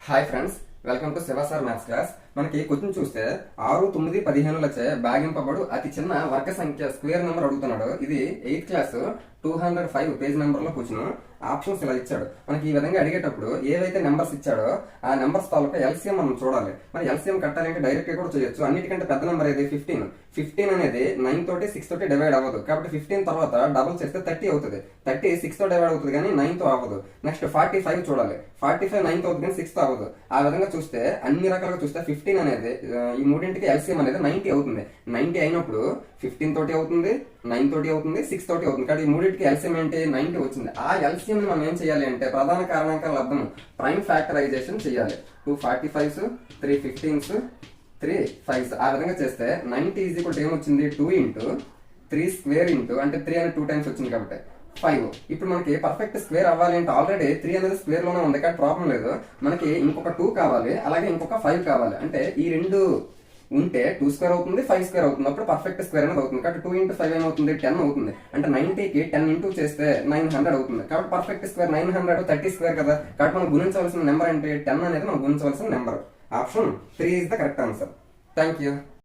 Hi friends, welcome to Shiva sir maths class. మనకి question చూస్తే 6, 9, 15లచే భాగింపబడు అతి చిన్న వర్గ సంఖ్య స్క్వేర్ నెంబర్ అడుగుతున్నాడు. ఇది 8th క్లాస్ 205 పేజ్ నెంబర్ లో క్వశ్చన్. ఆప్షన్స్ ఇలా ఇచ్చాడు. మనకి ఈ విధంగా అడిగేటప్పుడు ఏవైతే నెంబర్స్ ఇచ్చాడో ఆ నెంబర్స్ తాలూకా ఎల్సిఎం మనం చూడాలి. మరి ఎల్సిఎం కట్టాలంటే డైరెక్ట్ గా కూడా చేయొచ్చు. అన్నిటికంటే పెద్ద నెంబర్ ఏది 15. 15 అనేది 9 తోటి 6 తోటి డివైడ్ అవ్వదు. కాబట్టి 15 తర్వాత డబుల్ చేస్తే 30 అవుతుంది. 30 6 తో డివైడ్ అవుతుంది కానీ 9 తో అవ్వదు. నెక్స్ట్ 45 చూడాలి. 45 9 తో అవుతుంది కానీ 6 తో అవ్వదు. ఆ విధంగా చూస్తే అన్ని రకాలుగా చూస్తే 15 అనేది ఈ మూడింటికి ఎల్సిఎం అనేది 90 అవుతుంది. 90 అయినప్పుడు 15 తోటి అవుతుంది, 9 తోటి అవుతుంది, 6 తోటి అవుతుంది. కాబట్టి ఈ మూడింటికి ఎల్సిఎం ఏంటి 90 వచ్చింది. ఆ ఎల్సిఎం ని మనం ఏం చేయాలి అంటే ప్రధాన కారణాంకాల లబ్ధం ప్రైమ్ ఫ్యాక్టరైజేషన్ చేయాలి. 2 45s, 3 15s, 3 5s. ఆ విధంగా చేస్తే 90 ఈజ్ ఈక్వల్ ఏమొచ్చింది 2 ఇంటూ 3 స్క్వేర్ ఇంటూ అంటే 3 అని 2 టైమ్స్ వచ్చింది కాబట్టి 5. ఇప్పుడు మనకి పర్ఫెక్ట్ స్క్వేర్ అవ్వాలి అంటే ఆల్రెడీ 3 అనేది స్క్వేర్ లోనే ఉంది కాబట్టి ప్రాబ్లం లేదు. మనకి ఇంకొక 2 కావాలి, అలాగే ఇంకొక 5 కావాలి. అంటే ఈ రెండు ఉంటే 2 స్క్వేర్ అవుతుంది, 5 స్క్వేర్ అవుతుంది. అప్పుడు పర్ఫెక్ట్ స్క్వేర్ అనేది అవుతుంది. కాబట్టి 2 ఇంటూ 5 ఏమవుతుంది 10 అవుతుంది. అంటే 90కి 10 ఇంటూ చేస్తే 900 అవుతుంది. కాబట్టి పర్ఫెక్ట్ స్క్వేర్ 900 30 స్క్వేర్ కదా. కాబట్టి మనం గుణించవలసిన నెంబర్ అంటే 10 అనేది మనం గుణించవలసిన number. Option 3 is the correct answer. Thank you.